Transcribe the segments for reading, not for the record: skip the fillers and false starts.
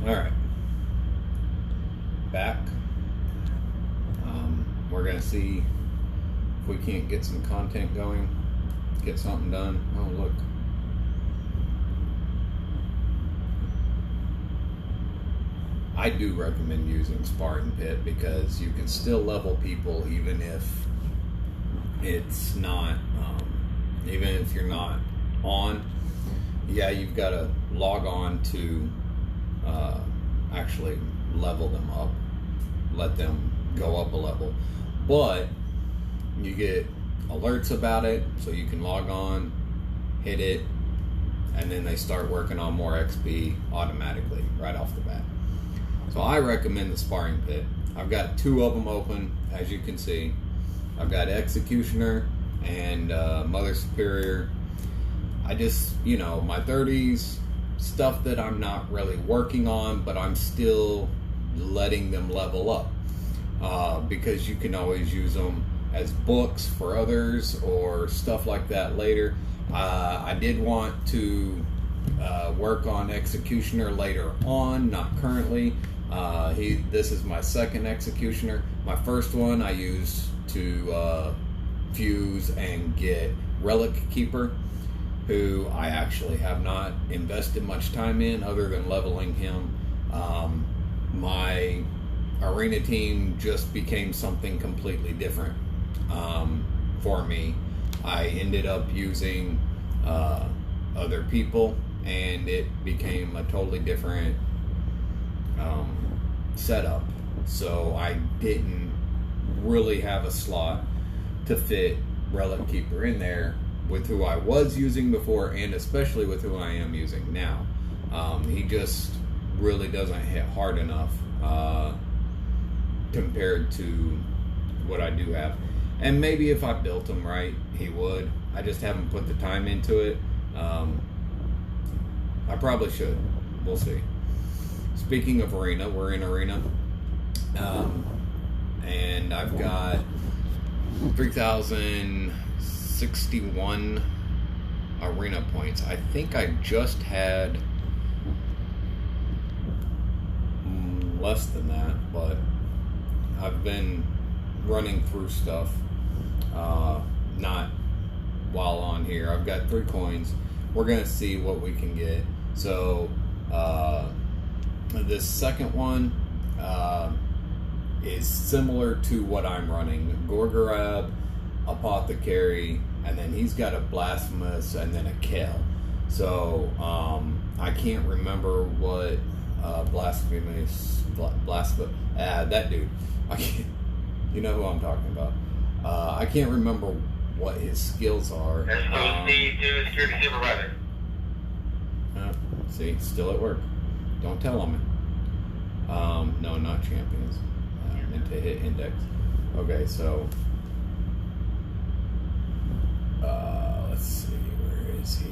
Alright. Back. We're going to see if we can't get some content going. Get something done. Oh, look. I do recommend using Sparring Pit because you can still level people even if it's not, even if you're not on. Yeah, you've got to log on to actually level them up, let them go up a level. But you get alerts about it, so you can log on, hit it, and then they start working on more XP automatically right off the bat. So I recommend the Sparring Pit. I've got two of them open, as you can see. I've got Executioner and Mother Superior. I just, my 30s, stuff that I'm not really working on, but I'm still letting them level up. Because you can always use them as books for others or stuff like that later. I did want to work on Executioner later on, not currently. This is my second Executioner. My first one I used to fuse and get Relic Keeper, who I actually have not invested much time in other than leveling him. My arena team just became something completely different for me. I ended up using other people, and it became a totally different setup. So I didn't really have a slot to fit Relic Keeper in there with who I was using before, and especially with who I am using now. He just really doesn't hit hard enough compared to what I do have. And maybe if I built him right, he would. I just haven't put the time into it. I probably should. We'll see. Speaking of arena, we're in arena. And I've got 3,061 arena points. I think I just had less than that, but I've been running through stuff, not while on here. I've got 3 coins. We're going to see what we can get. So, this second one is similar to what I'm running. Gorgorab, Apothecary, and then he's got a Blasphemous and then a Kale. So, I can't remember what that dude. I can't, you know who I'm talking about. I can't remember what his skills are. SOC to security supervisor. See, still at work. Don't tell him. No, not champions. I meant to hit index. Okay, so let's see, where is he?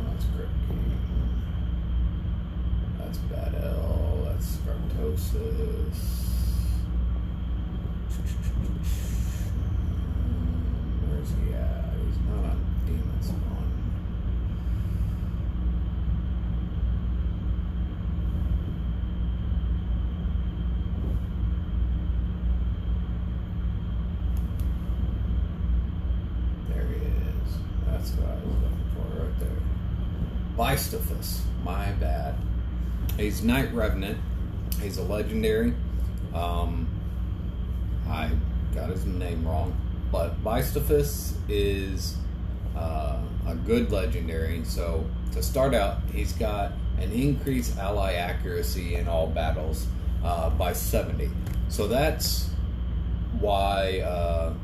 That's Crypt King. That's Bad L. That's Scartosis. Where's he at? He's not on Demon Spawn. There he is. That's what I was looking for right there. Bistafus. My bad. He's Knight Revenant. He's a legendary. I got his name wrong, but Bistafus is a good legendary. So to start out, he's got an increased ally accuracy in all battles by 70. So that's why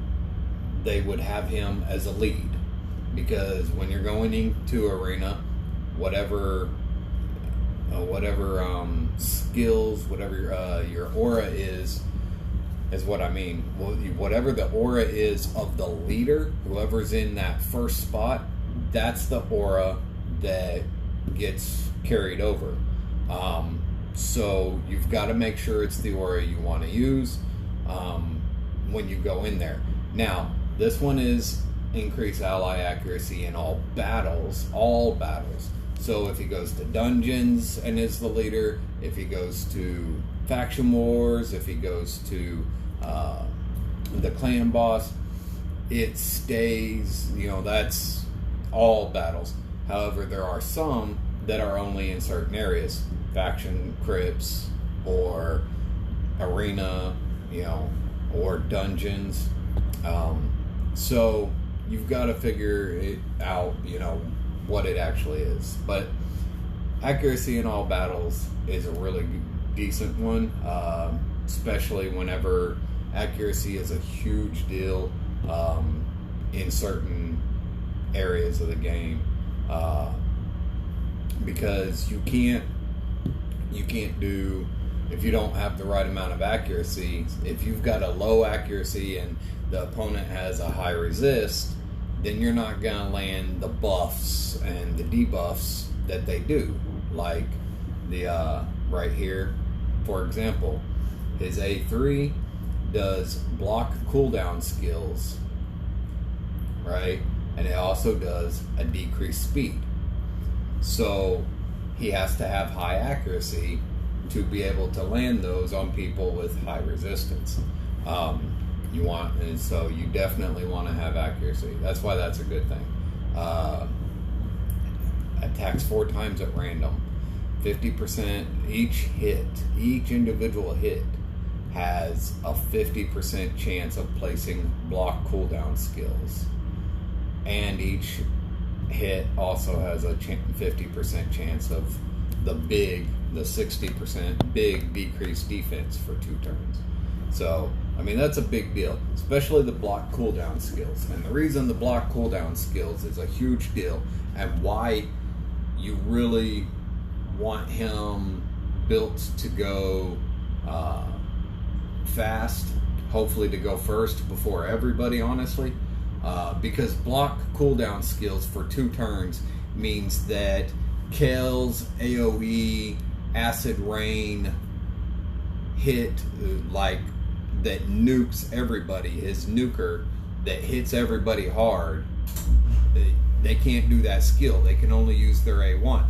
they would have him as a lead, because when you're going into arena, whatever skills, whatever your aura is what I mean. Whatever the aura is of the leader, whoever's in that first spot, that's the aura that gets carried over. So you've got to make sure it's the aura you want to use. when you go in there. Now, this one is increase ally accuracy in all battles. So if he goes to dungeons and is the leader, if he goes to faction wars, if he goes to the clan boss, it stays, that's all battles. However, there are some that are only in certain areas, faction crypts or arena, or dungeons. So you've got to figure it out, what it actually is. But accuracy in all battles is a really decent one, especially whenever accuracy is a huge deal in certain areas of the game, because you can't do, if you don't have the right amount of accuracy. If you've got a low accuracy and the opponent has a high resist, then you're not going to land the buffs and the debuffs that they do. Like the right here, for example, his A3 does block cooldown skills, right? And it also does a decreased speed. So he has to have high accuracy to be able to land those on people with high resistance. So you definitely want to have accuracy. That's why that's a good thing. Attacks 4 times at random. 50% each individual hit has a 50% chance of placing block cooldown skills. And each hit also has a 50% chance of the 60% big decreased defense for 2 turns. So, that's a big deal, especially the block cooldown skills. And the reason the block cooldown skills is a huge deal, and why you really want him built to go fast, hopefully to go first before everybody, honestly, because block cooldown skills for 2 turns means that Kale's AoE acid rain hit, like, that nukes everybody, his nuker that hits everybody hard, they can't do that skill. They can only use their A1.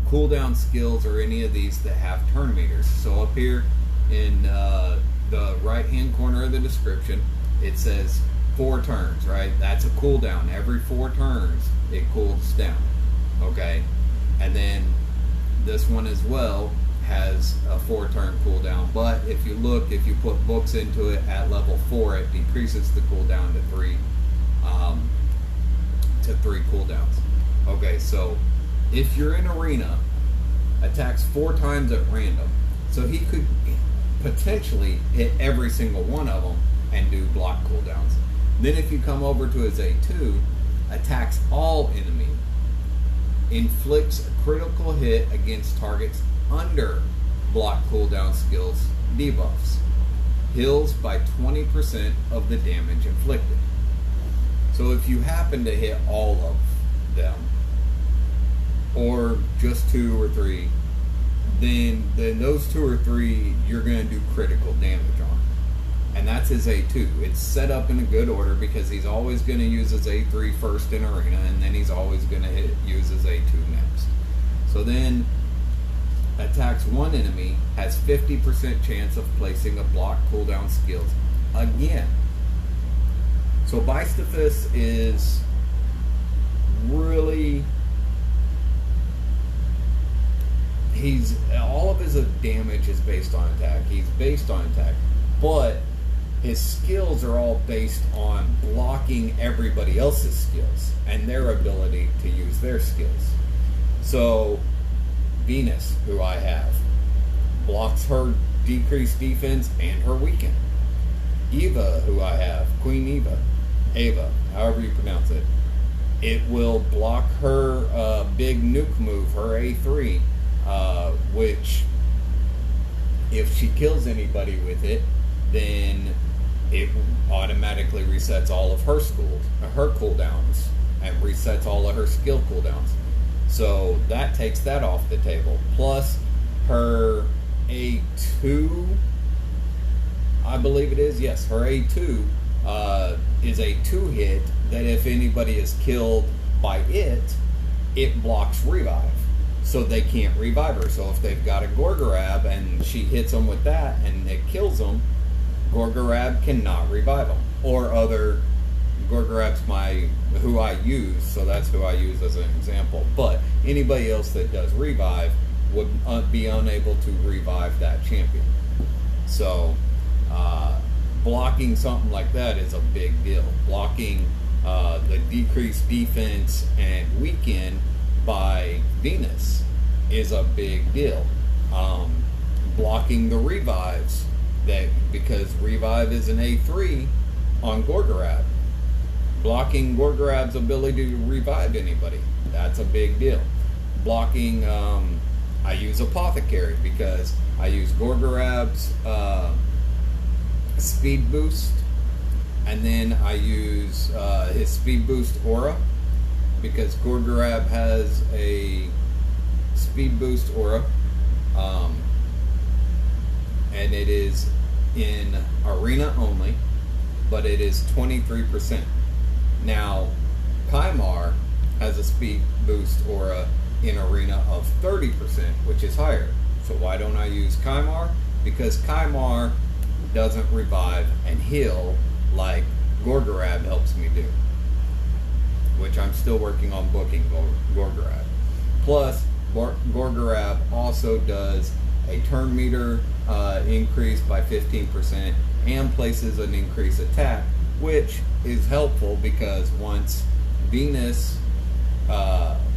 Cooldown skills are any of these that have turn meters. So up here in the right hand corner of the description, it says 4 turns, right? That's a cooldown. Every 4 turns it cools down. Okay, and then this one as well has a 4-turn cooldown, but if you put books into it at level 4, it decreases the cooldown to 3 cooldowns. Okay, so if you're in arena, attacks 4 times at random, so he could potentially hit every single one of them and do block cooldowns. Then if you come over to his A2, attacks all enemy, inflicts a critical hit against targets under block cooldown skills debuffs, heals by 20% of the damage inflicted. So if you happen to hit all of them, or just 2 or 3, then those 2 or 3 you're going to do critical damage on. And that's his A2. It's set up in a good order because he's always going to use his A3 first in arena, and then he's always going to use his A2 next. So then attacks 1 enemy, has 50% chance of placing a block cooldown skills again. So Bystifus is really, all of his damage is based on attack. He's based on attack, but his skills are all based on blocking everybody else's skills and their ability to use their skills. So Venus, who I have, blocks her decreased defense and her weaken. Eva, who I have, Queen Eva, however you pronounce it, it will block her big nuke move, her A3, which if she kills anybody with it, then it automatically resets all of her cooldowns and resets all of her skill cooldowns. So that takes that off the table. Plus her A2 I believe it is. Yes, her A2 is a 2-hit that if anybody is killed by it blocks revive. So they can't revive her. So if they've got a Gorgorab and she hits them with that and it kills them, Gorgorab cannot revive them. Or other Gorgorab's who I use, so that's who I use as an example. But anybody else that does revive would be unable to revive that champion. So blocking something like that is a big deal. Blocking the decreased defense and weaken by Venus is a big deal. Blocking the revives, because revive is an A3 on Gorgorab. Blocking Gorgorab's ability to revive anybody, that's a big deal. Blocking, I use Apothecary because I use Gorgorab's speed boost, and then I use his speed boost aura, because Gorgorab has a speed boost aura, and it is in arena only, but it is 23%. Now, Kymar has a speed boost aura in arena of 30%, which is higher. So why don't I use Kymar? Because Kymar doesn't revive and heal like Gorgorab helps me do, which I'm still working on booking Gorgorab. Plus, Gorgorab also does a turn meter increase by 15% and places an increased attack, which is helpful because once Venus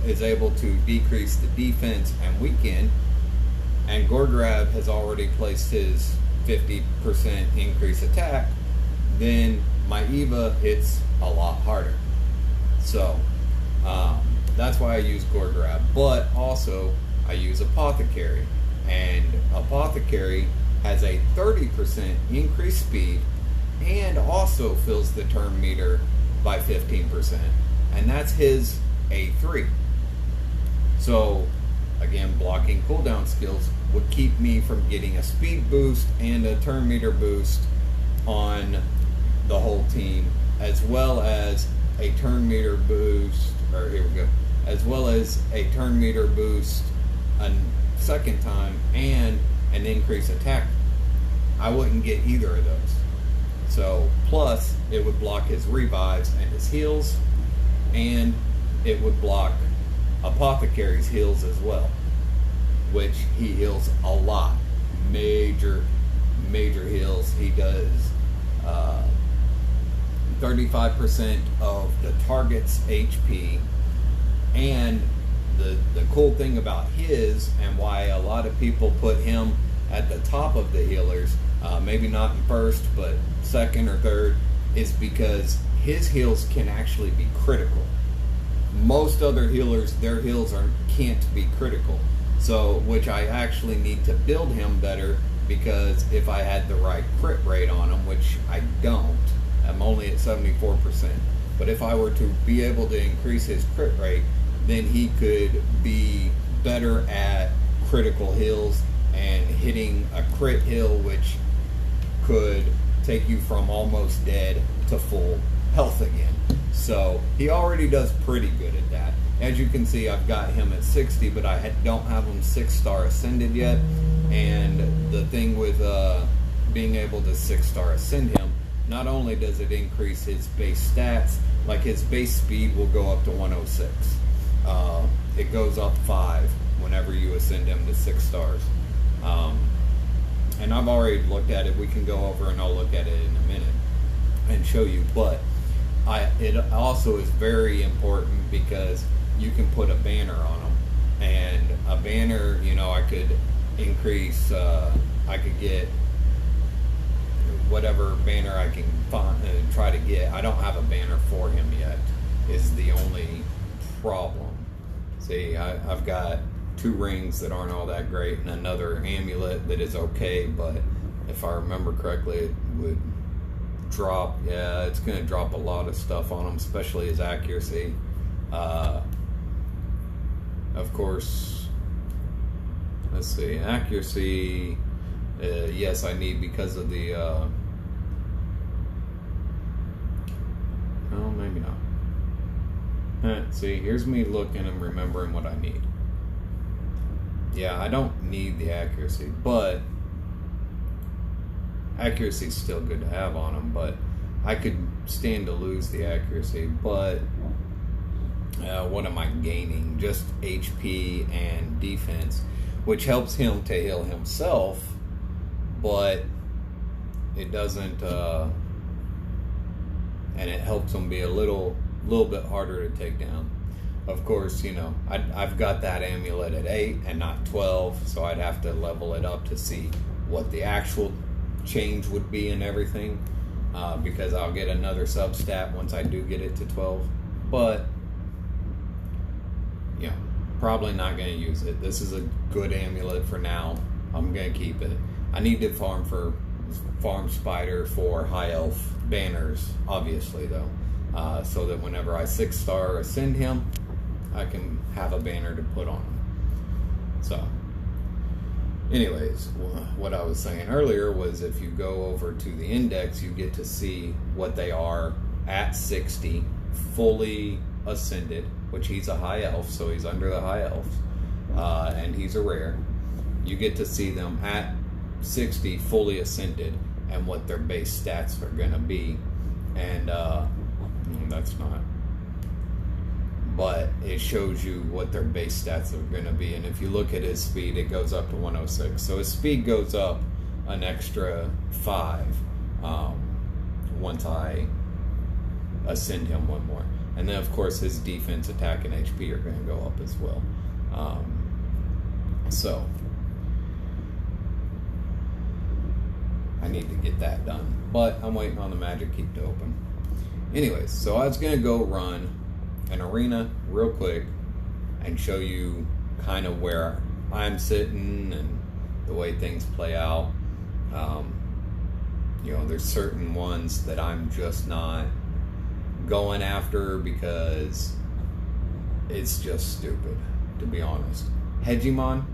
is able to decrease the defense and weaken, and Gorgorab has already placed his 50% increased attack, then my Eva hits a lot harder. So that's why I use Gorgorab. But also I use Apothecary, and Apothecary has a 30% increased speed and also fills the turn meter by 15%, and that's his A3. So again, blocking cooldown skills would keep me from getting a speed boost and a turn meter boost on the whole team, as well as a turn meter boost, or here we go, as well as a turn meter boost a second time and an increased attack. I wouldn't get either of those. So plus it would block his revives and his heals, and it would block Apothecary's heals as well, which he heals a lot. Major heals. He does 35% of the target's HP. And the cool thing about his, and why a lot of people put him at the top of the healers, maybe not in first, but second or third, is because his heals can actually be critical. Most other healers, their heals can't be critical. So, which I actually need to build him better, because if I had the right crit rate on him, which I don't, I'm only at 74%. But if I were to be able to increase his crit rate, then he could be better at critical heals and hitting a crit heal, which could take you from almost dead to full health again. So he already does pretty good at that. As you can see, I've got him at 60, but I don't have him 6-star ascended yet. And the thing with being able to 6-star ascend him, not only does it increase his base stats, like his base speed will go up to 106. It goes up 5 whenever you ascend him to 6 stars. And I've already looked at it. We can go over and I'll look at it in a minute and show you. But it also is very important because you can put a banner on them. And a banner, I could increase, I could get whatever banner I can try to get. I don't have a banner for him yet, is the only problem. See, I've got 2 rings that aren't all that great and another amulet that is okay, but if I remember correctly, it would drop. Yeah, it's going to drop a lot of stuff on him, especially his accuracy. Of course, let's see, accuracy Yes, I need because of the. Oh, maybe not. See, here's me looking and remembering what I need. Yeah, I don't need the accuracy, but accuracy is still good to have on them. But I could stand to lose the accuracy. But what am I gaining? Just HP and defense, which helps him to heal himself, but it doesn't. And it helps him be a little bit harder to take down. Of course, I've got that amulet at 8 and not 12, so I'd have to level it up to see what the actual change would be and everything, because I'll get another substat once I do get it to 12. But, probably not going to use it. This is a good amulet for now. I'm going to keep it. I need to farm Spider for High Elf banners, obviously, though, so that whenever I 6-star ascend him, I can have a banner to put on him. So, anyways, what I was saying earlier was if you go over to the index, you get to see what they are at 60, fully ascended, which he's a high elf, so he's under the high elves, and he's a rare. You get to see them at 60, fully ascended, and what their base stats are going to be. And that's not. But it shows you what their base stats are going to be. And if you look at his speed, it goes up to 106. So his speed goes up an extra 5 once I ascend him one more. And then, of course, his defense, attack, and HP are going to go up as well. So I need to get that done. But I'm waiting on the Magic Keep to open. Anyways, so I was going to go run an arena real quick and show you kind of where I'm sitting and the way things play out. There's certain ones that I'm just not going after because it's just stupid, to be honest. Hegemon,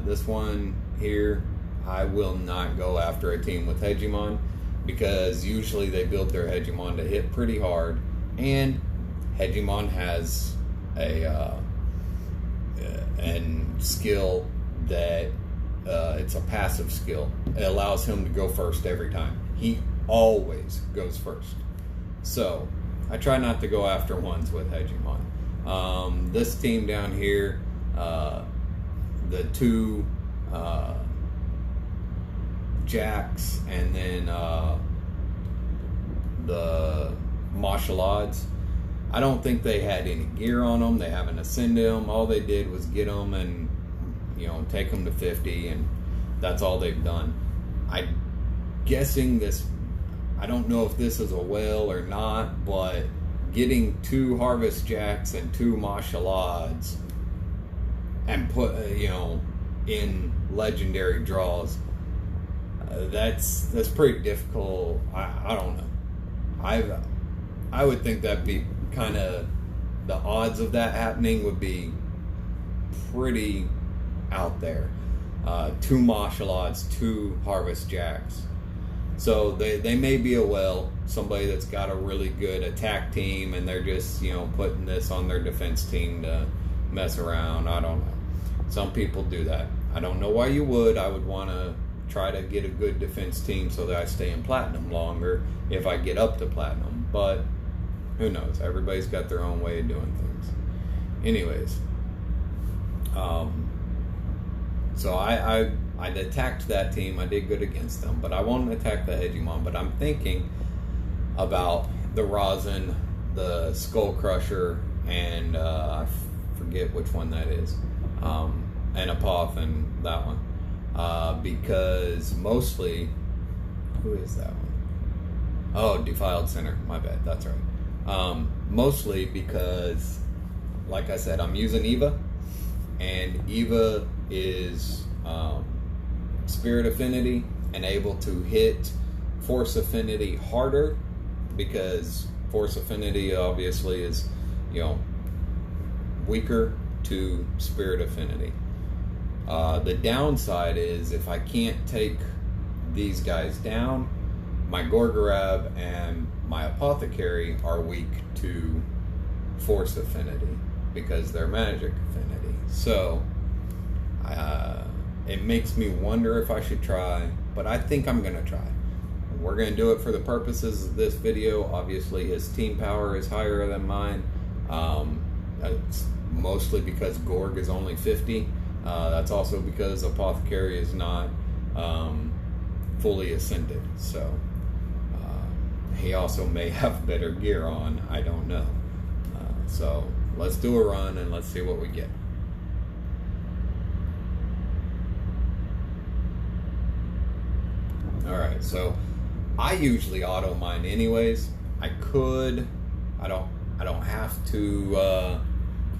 this one here, I will not go after a team with Hegemon because usually they build their Hegemon to hit pretty hard, and Hegemon has a skill that it's a passive skill. It allows him to go first every time. He always goes first. So I try not to go after ones with Hegemon. This team down here, the 2 Jacks and then the martial odds, I don't think they had any gear on them. They haven't ascended them. All they did was get them and take them to 50, and that's all they've done. I'm guessing this, I don't know if this is a whale or not, but getting 2 Harvest Jacks and 2 martial odds and put in legendary draws, that's pretty difficult. I don't know. I would think that'd be kind of, the odds of that happening would be pretty out there. 2 martial odds, 2 Harvest Jacks. So they may be a whale, somebody that's got a really good attack team, and they're just putting this on their defense team to mess around. I don't know. Some people do that. I don't know why you would. I would want to try to get a good defense team so that I stay in platinum longer if I get up to platinum. But who knows? Everybody's got their own way of doing things. Anyways, so I attacked that team. I did good against them, but I won't attack the Hegemon. But I'm thinking about the Rosin, the Skull Crusher, and I forget which one that is, and Apoth, and that one. Because mostly, who is that one? Oh, Defiled Sinner. My bad. That's right. Mostly because, like I said, I'm using Eva, and Eva is Spirit Affinity and able to hit Force Affinity harder, because Force Affinity obviously is, weaker to Spirit Affinity. The downside is if I can't take these guys down, my Gorgorab and my Apothecary are weak to Force Affinity because they're Magic Affinity. So it makes me wonder if I should try, but I think I'm going to try. We're going to do it for the purposes of this video. Obviously, his team power is higher than mine. It's mostly because Gorg is only 50. That's also because Apothecary is not fully ascended. So he also may have better gear on. I don't know. So let's do a run and let's see what we get. Alright, so I usually auto mine anyways. I don't have to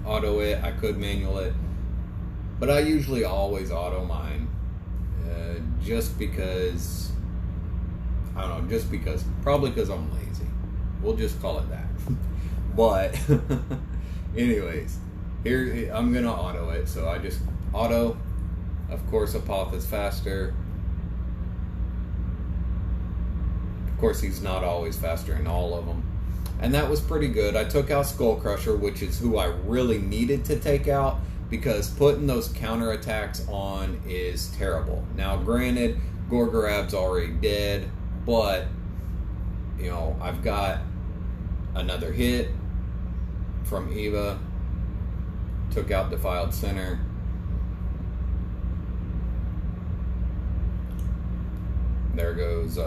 auto it. I could manual it, but I usually always auto mine, just because, I don't know, probably because I'm lazy. We'll just call it that. But anyways, here I'm gonna auto it. So I just auto. Of course, Apoth is faster. Of course, he's not always faster in all of them. And that was pretty good. I took out Skullcrusher, which is who I really needed to take out, because putting those counterattacks on is terrible. Now, granted, Gorgorab's already dead, but, you know, I've got another hit from Eva. Took out Defiled Center. There goes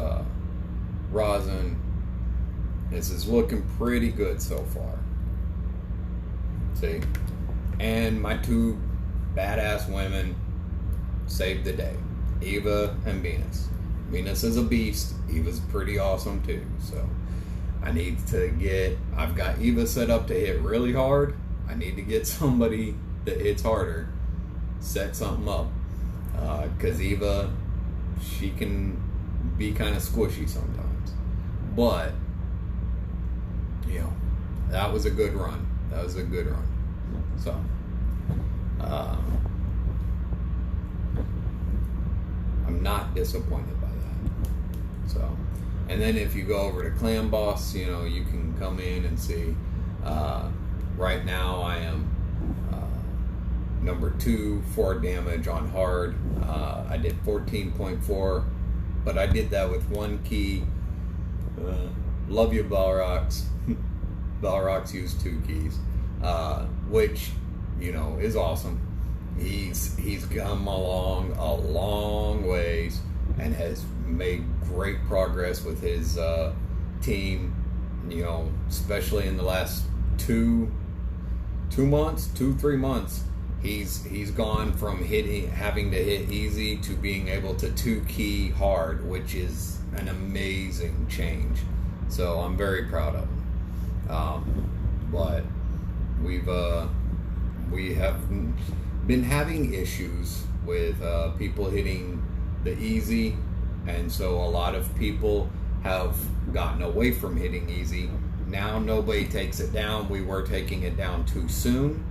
Rosin. This is looking pretty good so far. See? And my two badass women saved the day. Eva and Venus. Venus is a beast. Eva's pretty awesome too. So I need to I've got Eva set up to hit really hard. I need to get somebody that hits harder. Set something up. Because Eva, she can be kind of squishy sometimes. But, you know, that was a good run. So, I'm not disappointed by that. So, and then if you go over to Clan Boss, you know, you can come in and see. Right now I am number 2 for damage on hard. I did 14.4, but I did that with 1 key. Love you, Balrox. Balrox used 2 keys, which, you know, is awesome. He's come along a long ways and has made great progress with his team. You know, especially in the last 3 months, he's gone from having to hit easy to being able to 2 key hard, which is an amazing change. So I'm very proud of him. But we have been having issues with people hitting the easy, and so a lot of people have gotten away from hitting easy. Now nobody takes it down. We were taking it down too soon.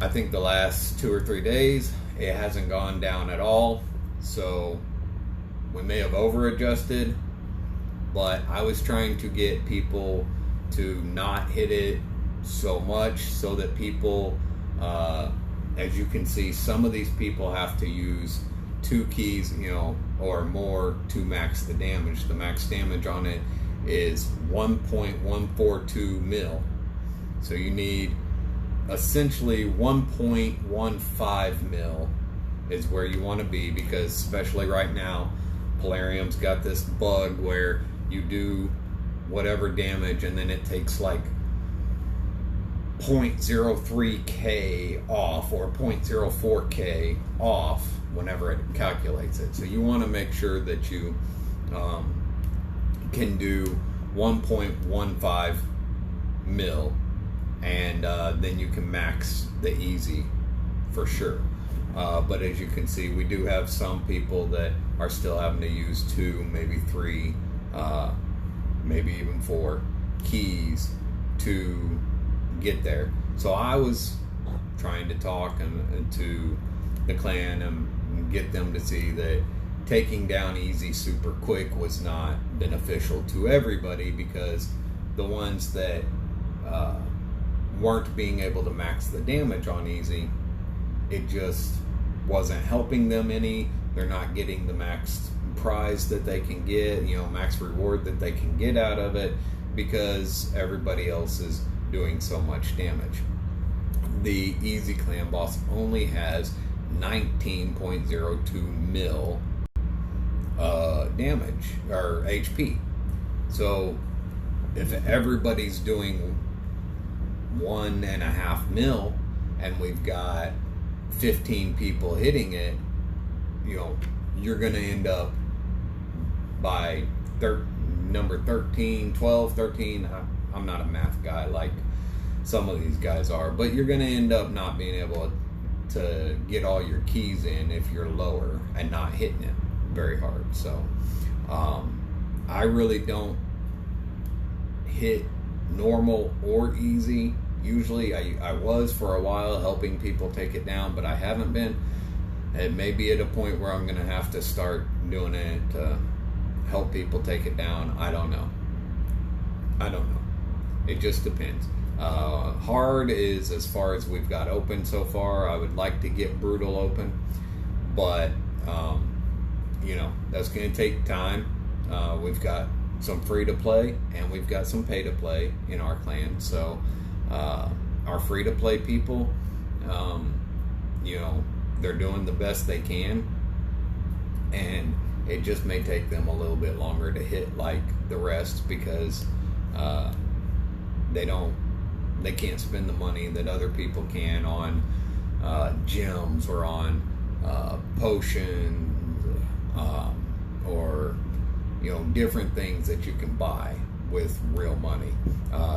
I think the last 2 or 3 days it hasn't gone down at all, so we may have over adjusted, but I was trying to get people to not hit it so much so that people, as you can see, some of these people have to use 2 keys, you know, or more to max the damage. The max damage on it is 1.142 mil. So you need essentially 1.15 mil is where you want to be, because especially right now, Polarium's got this bug where you do whatever damage and then it takes like 0.03k off or 0.04k off whenever it calculates it. So you want to make sure that you can do 1.15 mil, and then you can max the easy for sure. But as you can see, we do have some people that are still having to use 2, maybe 3, maybe even 4 keys to get there. So I was trying to talk and to the clan and get them to see that taking down easy super quick was not beneficial to everybody, because the ones that weren't being able to max the damage on easy, it just wasn't helping them any. They're not getting the max prize that they can get, max reward that they can get out of it, because everybody else is doing so much damage. The easy clan boss only has 19.02 mil damage or HP. So if everybody's doing 1.5 mil and we've got 15 people hitting it, you're going to end up by number 13, 12, 13. I'm not a math guy like some of these guys are, but you're going to end up not being able to get all your keys in if you're lower and not hitting it very hard. So I really don't hit normal or easy. Usually I was for a while helping people take it down, but I haven't been. It may be at a point where I'm going to have to start doing it to help people take it down. I don't know. It just depends. Hard is as far as we've got open so far. I would like to get brutal open, but that's going to take time. We've got some free to play and we've got some pay to play in our clan. So our free to play people, they're doing the best they can, and it just may take them a little bit longer to hit like the rest, because they can't spend the money that other people can on gems or on potions or different things that you can buy with real money.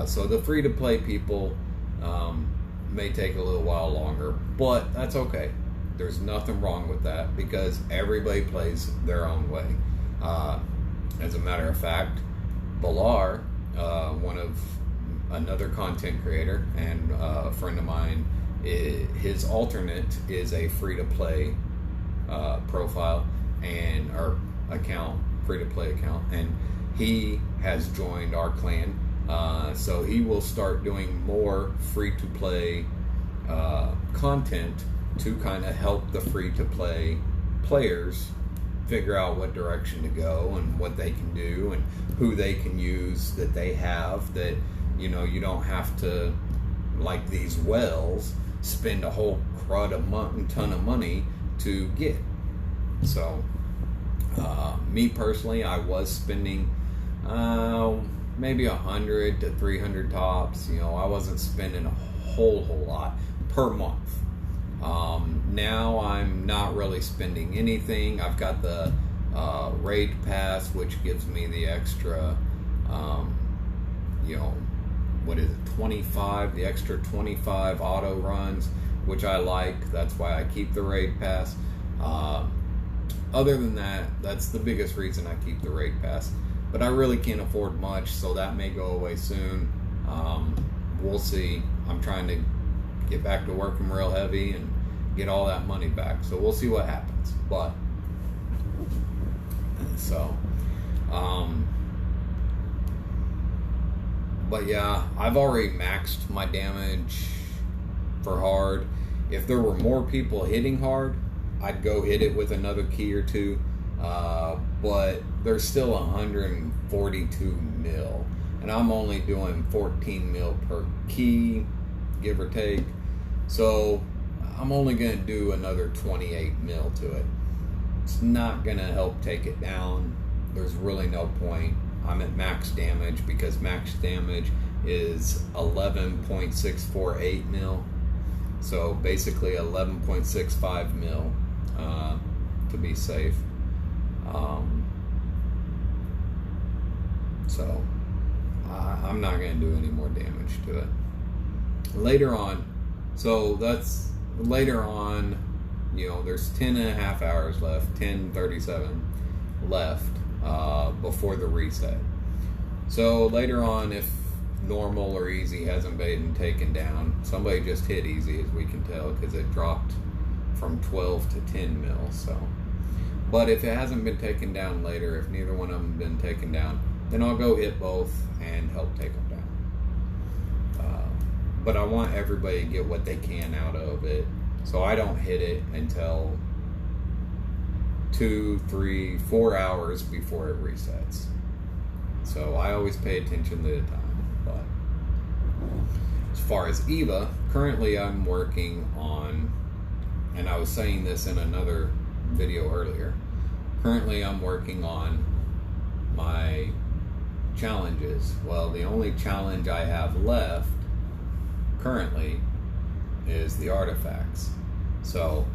So the free to play people may take a little while longer, but that's okay. There's nothing wrong with that, because everybody plays their own way. As a matter of fact, Balar, another content creator and a friend of mine, his alternate is a free-to-play profile or account, free-to-play account, and he has joined our clan. So he will start doing more free-to-play content to kind of help the free-to-play players figure out what direction to go and what they can do and who they can use that they have, that you don't have to, like these wells, spend a whole ton of money to get. So me personally, I was spending maybe 100 to 300 tops. I wasn't spending a whole lot per month. Now I'm not really spending anything. I've got the raid pass, which gives me the extra, what is it, 25, the extra 25 auto runs, which I like. That's why I keep the raid pass. Other than that, that's the biggest reason I keep the raid pass. But I really can't afford much, so that may go away soon. We'll see. I'm trying to get back to working real heavy and get all that money back. So we'll see what happens. But yeah, I've already maxed my damage for hard. If there were more people hitting hard, I'd go hit it with another key or two. But there's still 142 mil, and I'm only doing 14 mil per key, give or take. So I'm only going to do another 28 mil to it. It's not going to help take it down. There's really no point. I'm at max damage, because max damage is 11.648 mil. So basically 11.65 mil to be safe. So I'm not going to do any more damage to it. Later on, there's 10 and a half hours left, 10:37 left before the reset. So later on, if normal or easy hasn't been taken down, somebody just hit easy, as we can tell, because it dropped from 12 to 10 mil. So, but if it hasn't been taken down later, if neither one of them been taken down, then I'll go hit both and help take them down. But I want everybody to get what they can out of it, so I don't hit it until 2, 3, 4 hours before it resets. So I always pay attention to the time. But as far as EVA, currently I'm working on, and I was saying this in another video earlier, currently I'm working on my challenges. Well, the only challenge I have left currently is the artifacts. So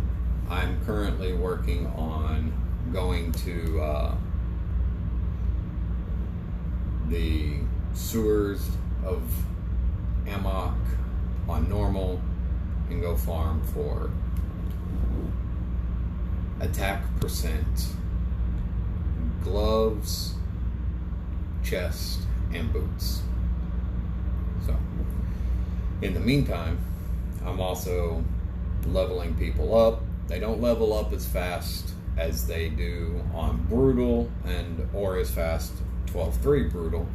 I'm currently working on going to the sewers of Amok on normal and go farm for attack percent, gloves, chest, and boots. So in the meantime, I'm also leveling people up. They don't level up as fast as they do on Brutal or as fast 12-3 Brutal,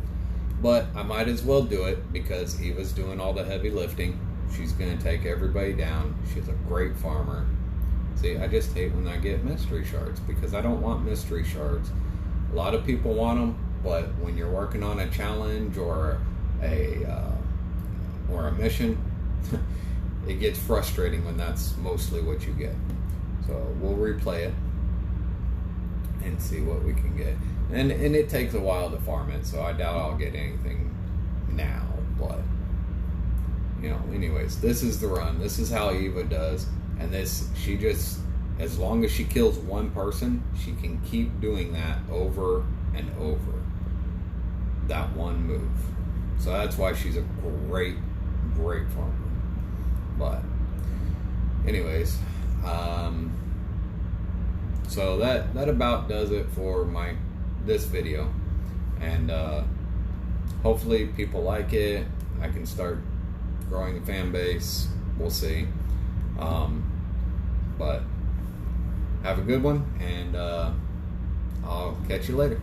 but I might as well do it because Eva's doing all the heavy lifting. She's going to take everybody down. She's a great farmer. See, I just hate when I get mystery shards because I don't want mystery shards. A lot of people want them, but when you're working on a challenge or a mission, it gets frustrating when that's mostly what you get. So we'll replay it and see what we can get. And it takes a while to farm it, so I doubt I'll get anything now. But, you know, anyways, this is the run. This is how Eva does. And she just, as long as she kills one person, she can keep doing that over and over. That one move. So that's why she's a great farmer. But anyways, so that about does it for this video, and hopefully people like it. I can start growing a fan base. We'll see. But have a good one, and I'll catch you later.